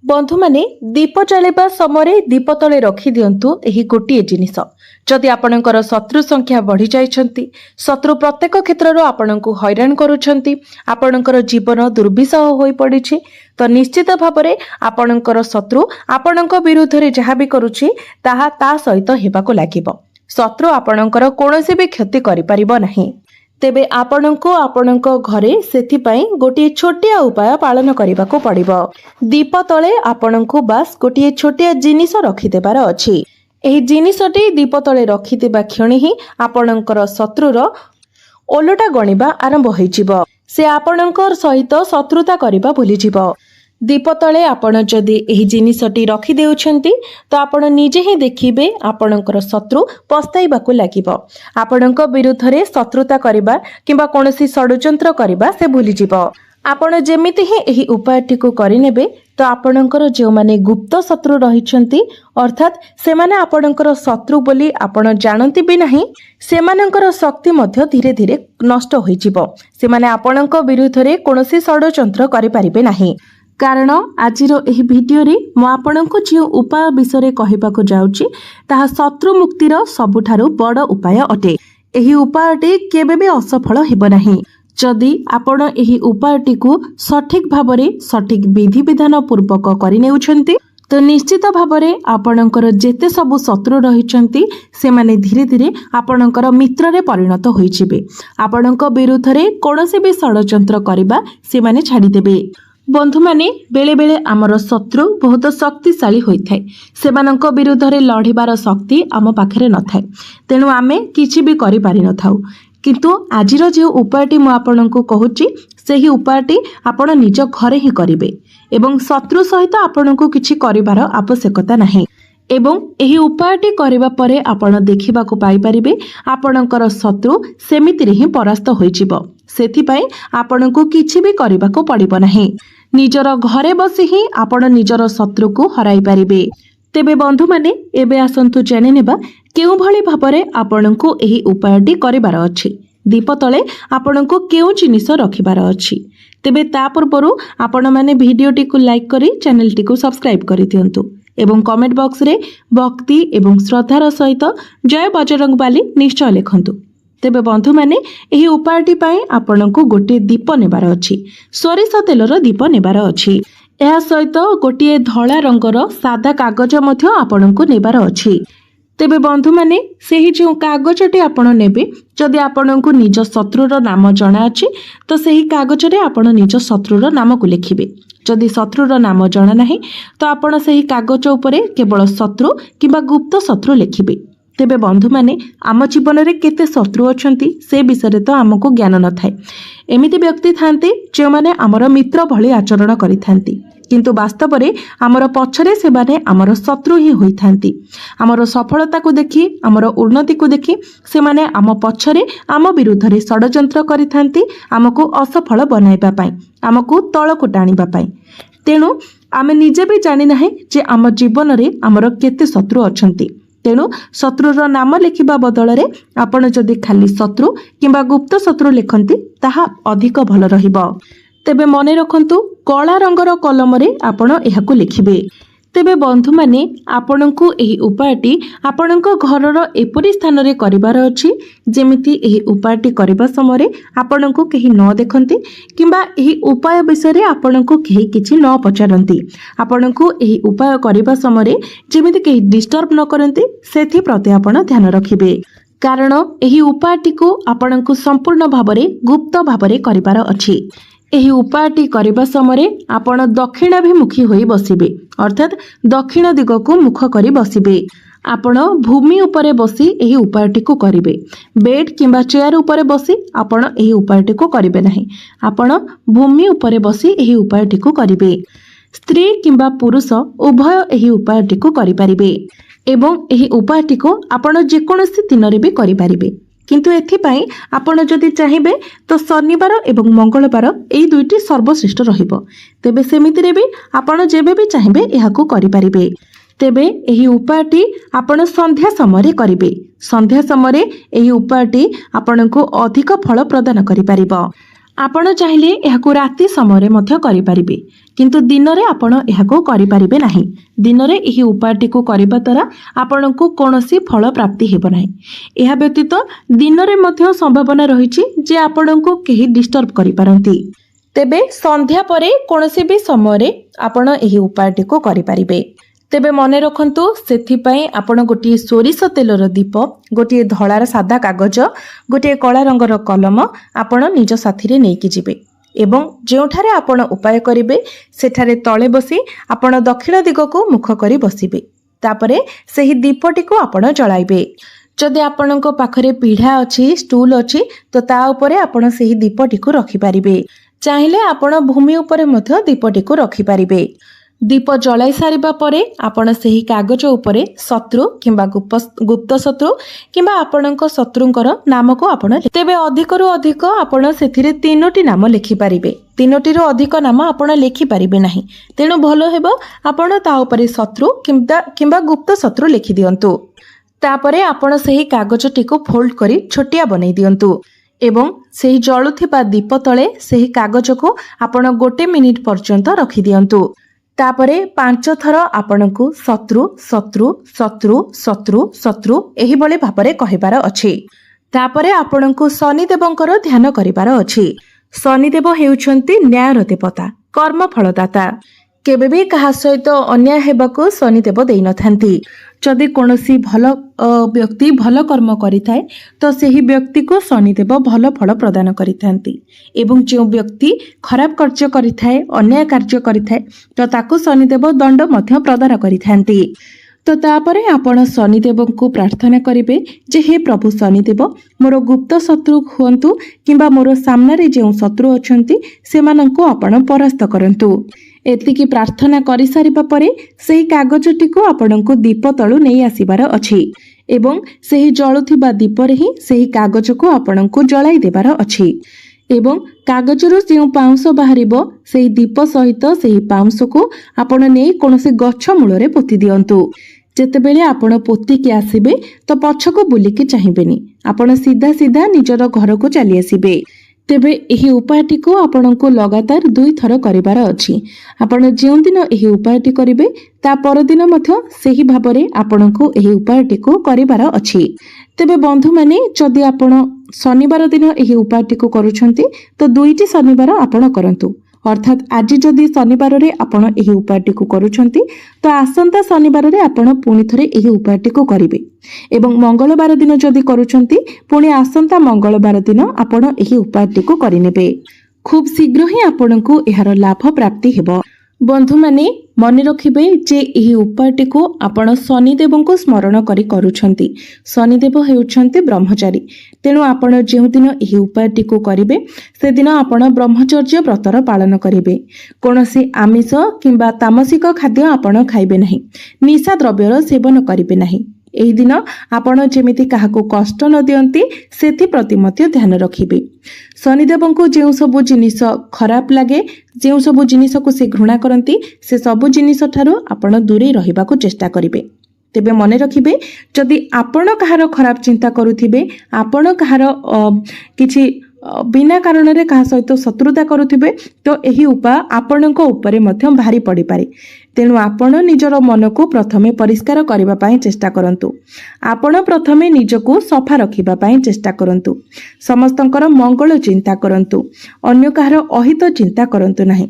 बंधु माने दीप जलाइबा समय दीप तले रखी दिंतु एही गोटे जिनिस जदि आपणकर शत्रु संख्या बढ़ी जाइछंती शत्रु प्रत्येक क्षेत्र आपणको हैरान करूछंती आपणकर जीवन दुर्विसह होई पड़िछि तो निश्चित भाव में आपणकर शत्रु आपणक विरुद्ध रे जहा भी करूछि ताहा ता सहित हेबाको लागिबो। शत्रु आपणकर कोनोसी भी क्षति करि परिबो नाही। तेबे आपणको आपणको घरे सेथिपाई गोटे छोटिया उपाय पालन करिबाको पड़िबो। दीप तले आपणको बास गोटे छोटिया जिनिस रखिदेबार अछि। एही जिनिसटी दीप तले रखिदेबा क्षणी ही आपणकर शत्रुर ओलटा गणिबा आरंभ होइजिबो। से आपणकर सहित शत्रुता करिबा भूलिजिबो। दीप तले आपण जदि एही जिनिसटी रखि देउछंती तो आपण निजे ही देखिबे आपणकर शत्रु पस्ताइबाकू लागिबो। आपणक विरुद्ध रे शत्रुता करिबा किंबा कोनोसी षडयंत्र करिबा से भूलिजिबो। आपण जेमिति ही एही उपायटी को करिनेबे तो आपणकर जे माने गुप्त शत्रु रहिछंती अर्थात से माने आपणकर शत्रु बोली आपण जानंती भी नाही सेमानकर शक्ति मध्य धीरे धीरे नष्ट होइजिबो। से माने आपणक विरुद्ध रे कोनोसी षडयंत्र करि परिबे नाही। कारण आजिर एही भिडियो रे मो आपणको जे उपाय विषय कहिबाको जाउची ताहा शत्रु मुक्तिर सबुठारु बड़ उपाय अटे। एही उपायटी केबे भी असफल हेबो नाही। जदि आपण एही उपायटी को सठिक भाबरे सठिक विधि विधान पूर्वक करि नेउछंती तो निश्चित भाबरे आपणकर जेते सबु शत्रु रहिछंती से माने धीरे धीरे आपणकर मित्र रे परिणत होइजिबे। आपणक विरुद्ध रे कोनोसी भी षडयंत्र करिबा से माने छाडी देबे। बंधु माने बेले बेले आमर शत्रु बहुत शक्तिशाली होइथाय। सेमानक विरुद्ध रे लढिबार शक्ति आम पाखरे नथाय। तेणु आमे किछि भी करि पारि नथाउ। किंतु आजिर जे उपायटी मु आपनकु कहूची सेही उपायटी आपण निज घरे ही करिवे एवं शत्रु सहित आपनकु किछि करिबार आवश्यकता नाही। एवं एही उपायटी करिबा परे आपण देखिबाकू पाई परिबे आपणकर शत्रु सेमितिरे ही परास्त होइजिबो। सेथिपाई आपणकु किछि भी करिबाकू पड़िबो नाही। निजर घरे बसी ही आपण निजर शत्रु को हराई पारिबे। तेबे बंधु माने एबे आसंतु जानि नेबा केउ भली भाबरे आपणकु एही उपायटी करिबार अछि। दीप तले आपणकु केउ जिनिस रखिबार अछि। तेबे ता पूर्वरु आपण माने भिडियोटी को लाइक करी चैनलटी को सब्सक्राइब करि दियंतु एवं कमेंट बॉक्स रे भक्ति एवं श्रद्धार सहित जय बजरंगबली निश्चय लिखंतु। तेबे बंधु माने एही उपायटी पाई आपणकु गोटे दीप नेबार अछि। सोरिष तेलर दीप नेबार अछि। एहा सहित गोटे धला रंगर सादा कागज मध्य आपणकु नेबार अछि। तेबे बंधु माने सेही जो कागजटी आपण नेबे जदि आपणकु निज शत्रुर नाम जणा अछि तो सेही कागज रे आपण निज शत्रुर नाम को लिखिबे। जदि शत्रुर नाम जणा नाही तो आपण सेही कागज उपरे केवल शत्रु किंबा गुप्त शत्रु लिखिबे। तेबे बंधु माने आम जीवन रे केते शत्रु अछंती से विषय तो आमको ज्ञान न थाए। एमिति व्यक्ति थांती जे माने हमर मित्र भली आचरण करिथांती किंतु वास्तव रे हमर पछरे से माने हमर शत्रु ही होई थांती। हमर सफलता को देखि हमर उन्नति को देखि से माने आम पछरे आम विरुद्ध रे षडयंत्र करिथांती हमको असफल बनाइबा पई हमको तळको टाणिबा पई। तेणु आमे निजे भी जानि नाही जे आम जीवन रे हमर केते शत्रु अछंती। तेणु शत्रुर नाम लिखिबा बदल रे आपण जदि खाली शत्रु किंबा गुप्त शत्रु लिखंती ताहा अधिक भल रहिबो। तेबे मने रखंतु कला रंगर कलम रे आपण एहाकु लिखिबे। तेबे बंधु माने आपणकु एही उपायटी आपणक घरर एपरि स्थान रे करिबार अछि जेमिति एही उपायटी करिबा समय आपणकु केही न देखंती किंबा एही उपाय विषय रे आपणकु केही किछि न पचारंती। आपणकु एही उपाय करिबा समय जेमिति केही डिस्टर्ब न करंती सेथि प्रति आपण ध्यान रखिबे। कारण एही उपायटी को आपणकु संपूर्ण भाबरे गुप्त भाबरे करिबार अछि। एही उपायटी करिबा समय आपण दक्षिणाभिमुखी होई बसिबे अर्थात दक्षिण दिग को मुख करी बसिबे। आपण भूमि उपरे बसी एही उपायटी को करिवे। बेड किंबा चेयर उपरे बसी आपण एही उपायटी को करिवे नाही। आपण भूमि उपरे बसी एही उपायटी को करिवे। स्त्री किंबा पुरुष उभय एही उपायटी को करि परिबे एवं एही उपायटी को आपण जे कोनोसी दिन रे भी करि परिबे। किंतु एथिपाई आपण जदि चाहिबे तो शनिवार एवं मंगलवार एई दुईटी सर्वश्रेष्ठ रहिबो। तेबे सेमिति रे भी आपण जेबे भी चाहिबे एहाकू करि परिबे। तेबे एही उपायटी आपण संध्या समय करिवे। संध्या समय एही उपायटी आपणको अधिक फल प्रदान करि परिबो। आपण चाहिले एहाकु राति समय मध्य करिपारिबे किंतु दिन रे आपण एहाकु करिपारिबे नाही। दिन रे एही उपायटी को करिबा द्वारा आपणको कोनोसी फल प्राप्ति हेबो नाही। एहा व्यतीत दिन रे मध्य संभावना रहिछि जे आपणको केही डिस्टर्ब करि पारंती। तेबे संध्या परे कोनोसी भी समय रे आपण एही उपायटी को करिपारिबे। तेबे मने रखंतु सेथिपाई आपण गोटे सोरिष तेलर दीप, गोटे धଳାର सादा कागज, गोटे कला रंगर कलम आपण निज साथी रे नेकी जिबे एवं जेउठारे आपण उपाय करिबे सेठारे तळे बसी आपण दक्षिण दिगको मुख करी बसिबे। तापरे सेही दीपटी को आपण जळाइबे। जदि आपणको पाखरे पीढ़ा अछि, स्टूल अछि तो ता उपरे आपण सेही दीपटी को रखि पारिबे। चाहिले आपण भूमि उपरे मध्य दीपटी को रखि पारिबे। दीप जलाई सारिबा परे आपण सेही कागज उपरे शत्रु किंबा गुप्त शत्रु किंबा आपणको शत्रुंकर नाम को आपण तेबे अधिकरु अधिक आपण सेथिरे 3टी नाम लिखि पारिबे। 3टीरु अधिक नाम आपण लिखि पारिबे नाही। तेणु भलो हेबो आपण ता उपरे शत्रु किंबा गुप्त शत्रु लिखि दियंतु। तापरे आपण सेही कागजटी को फोल्ड करी छोटिया बनै दियंतु एवं सेही जळुथिबा दीप तळे सेही कागज को आपण 1 मिनिट पर्यंत रखि दियंतु। तापरे 5 थर आपणको शत्रु शत्रु शत्रु शत्रु शत्रु एही बळे भापरे कहिबार अछि। तापरे आपणको शनिदेवंकर ध्यान करिबार अछि। शनिदेव हेउछंती न्यायर देवता, कर्म फलदाता। केबे भी कहा सहित अन्याय हेबाको शनिदेव देई नथांती। जदि कोनोसी भल व्यक्ति भल कर्म करिथाय तो सेही व्यक्ति को शनिदेव भल फल प्रदान करिथांती एवं जो व्यक्ति खराब कार्य करिथाय, अन्याय कार्य करिथाय तो ताकू शनिदेव दंड मध्य प्रदान करिथांती। तो तापरे आपण शनिदेव को प्रार्थना करिबे जे हे प्रभु शनिदेव मोर गुप्त शत्रु हुंतु किंबा मोर सामने रे जे शत्रु अछंती सेमानंको आपण परास्त करंतु। एतिकी प्रार्थना करि सारिबा परे सेही कागजटी को आपणको दीप तळु नै आसीबार अछि एवं सेही जळुथिबा दीप रे ही सेही कागज को आपणको जळाई देबार अछि एवं कागजरु जे पाउंस बाहरिबो सेही दीप सहित सेही पाउंस को आपण नै कोनोसी गच्छ मूल रे पोति दियंतु। जेतेबेले आपण पोति के आसीबे तो पछको बुलिकी चाहिबेनी, आपण सीधा सीधा निजर घर को चली आसीबे। तेबे एही उपायटी को आपणको लगातार 2 थर करिबार अछि। आपण जेउ दिन एही उपायटी करिबे ता परदिन मध्य सेही भाबरे आपणको एही उपायटी को करिबार अछि। तेबे बंधु माने जदि आपण शनिवार दिन एही उपायटी को करूछंती तो 2टी शनिवार आपण करंतु। अर्थात आज जदि शनिवार रे आपण एही उपायटी को करूछंती तो आसंता शनिवार रे आपण पुणी थरे एही उपायटी को करिवे एवं मंगलवार दिन जदि करूछंती पुणी आसंता मंगलवार दिन आपण एही उपायटी को करिनेबे। खूब शीघ्र ही आपणको एहार लाभ प्राप्ति हेबो। बंधु माने मने रखिबे जे एही उपायटी को आपण शनिदेव को स्मरण करी करूछंती। शनिदेव हेउछंती ब्रह्मचारी। तेणु आपण जेउ दिन एही उपायटी को करिवे से दिन आपण ब्रह्मचर्य व्रतर पालन करिवे। कोनोसी आमिष किंबा तामसिक खाद्य आपण खाइबे नाही। निशा द्रव्यर सेवन करिवे नाही। एही दिन आपण जेमिति काहाको कष्ट न दियंती सेथि प्रति मध्य ध्यान रखिबे। शनिदेव को जेउ सबु जिनिस खराब लागे, जेउ सबु जिनिस को से घृणा करंती से सबु जिनिस ठारो आपण दूरे रहिबाको चेष्टा करिवे। तेबे मने रखिबे जदि आपण कहार खराब चिंता करूथिबे, आपण कहार किछि बिना कारण रे कहा सहित शत्रुता करूथिबे तो एही उपाय आपणको उपरे मध्य भारी पड़ी पारे। तेणु आपण निजर मन को प्रथमे परिष्कार करिबा पई चेष्टा करंतु। आपण प्रथमे निजको सफा रखिबा पई चेष्टा करंतु। समस्तंकर मंगल चिंता करंतु, अन्य कहार अहित चिंता करंतु नाही।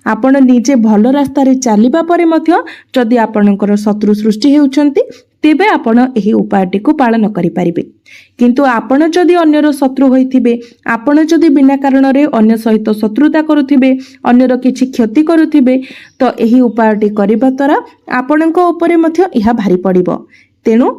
आपण निजे भल रास्ता रे चलिबा परे मध्य जदि आपणकर शत्रु सृष्टि हेउचंती तेबे आपण एही उपायटी को पालन करि परिबे। किंतु आपण जदि अन्यर शत्रु होइथिबे, आपण जदि बिना कारण रे अन्य सहित शत्रुता करूथिबे, अन्यर किछि क्षति करूथिबे तो एही उपायटी करिबा द्वारा आपणको उपरे मध्य इहा भारी पड़िबो। तेणु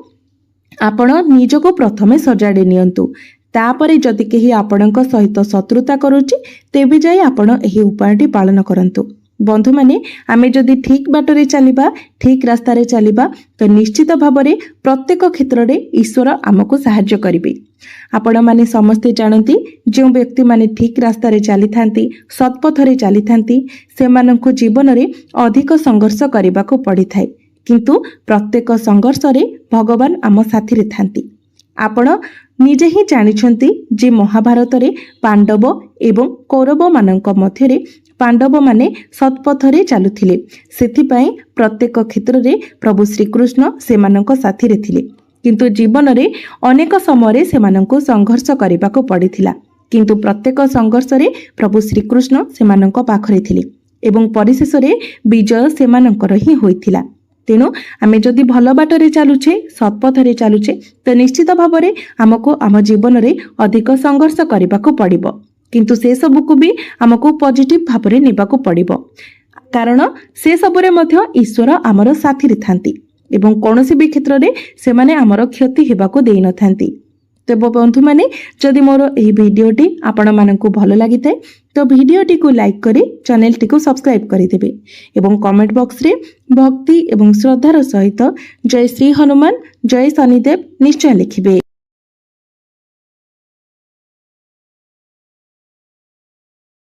आपण निजको प्रथमे सजाडी नियंतु। तापरे जदि केही आपणको सहित शत्रुता करूची तेबे जाई आपण एही उपायटी पालन करंतु। बंधु माने आमे जदि ठीक बाटरे चलिबा, ठीक रास्ता रे चलिबा तो निश्चित भाबरे प्रत्येक क्षेत्र रे ईश्वर आमको सहाय्य करिवे। आपण माने समस्ते जानती जो व्यक्ति माने ठीक रास्ता रे चली थांती, सत्पथ रे चली थांती सेमाननको जीवन रे अधिक संघर्ष करबा को पड़ी थाए, किंतु प्रत्येक संघर्ष रे भगवान आम साथी रे थांती। आपण ନିଜେ ହିଁ ଜାଣିଛନ୍ତି ଯେ ମହାଭାରତରେ ପାଣ୍ଡବ ଏବଂ କୌରବମାନଙ୍କ ମଧ୍ୟରେ ପାଣ୍ଡବମାନେ ସତ୍ପଥରେ ଚାଲୁଥିଲେ। ସେଥିପାଇଁ ପ୍ରତ୍ୟେକ କ୍ଷେତ୍ରରେ ପ୍ରଭୁ ଶ୍ରୀକୃଷ୍ଣ ସେମାନଙ୍କ ସାଥିରେ ଥିଲେ। କିନ୍ତୁ ଜୀବନରେ ଅନେକ ସମୟରେ ସେମାନଙ୍କୁ ସଂଘର୍ଷ କରିବାକୁ ପଡ଼ିଥିଲା। କିନ୍ତୁ ପ୍ରତ୍ୟେକ ସଂଘର୍ଷରେ ପ୍ରଭୁ ଶ୍ରୀକୃଷ୍ଣ ସେମାନଙ୍କ ପାଖରେ ଥିଲେ ଏବଂ ପରିଶେଷରେ ବିଜୟ ସେମାନଙ୍କର ହିଁ ହୋଇଥିଲା। ତେଣୁ ଆମେ ଯଦି ଭଲ ବାଟରେ ଚାଲୁଛେ, ସତ୍ପଥରେ ଚାଲୁଛେ, ତ ନିଶ୍ଚିତ ଭାବରେ ଆମକୁ ଆମ ଜୀବନରେ ଅଧିକ ସଂଘର୍ଷ କରିବାକୁ ପଡ଼ିବ। କିନ୍ତୁ ସେସବୁକୁ ବି ଆମକୁ ପଜିଟିଭ ଭାବରେ ନେବାକୁ ପଡ଼ିବ, କାରଣ ସେସବୁରେ ମଧ୍ୟ ଈଶ୍ୱର ଆମର ସାଥିରେ ଥାନ୍ତି ଏବଂ କୌଣସି ବି କ୍ଷେତ୍ରରେ ସେମାନେ ଆମର କ୍ଷତି ହେବାକୁ ଦେଇନଥାନ୍ତି। ତେବ ବନ୍ଧୁମାନେ, ଯଦି ମୋର ଏହି ଭିଡ଼ିଓଟି ଆପଣମାନଙ୍କୁ ଭଲ ଲାଗିଥାଏ ତ ଭିଡ଼ିଓଟିକୁ ଲାଇକ୍ କରି ଚ୍ୟାନେଲଟିକୁ ସବସ୍କ୍ରାଇବ୍ କରିଦେବେ ଏବଂ କମେଣ୍ଟ ବକ୍ସରେ ଭକ୍ତି ଏବଂ ଶ୍ରଦ୍ଧାର ସହିତ ଜୟ ଶ୍ରୀ ହନୁମାନ, ଜୟ ଶନିଦେବ ନିଶ୍ଚୟ ଲେଖିବେ।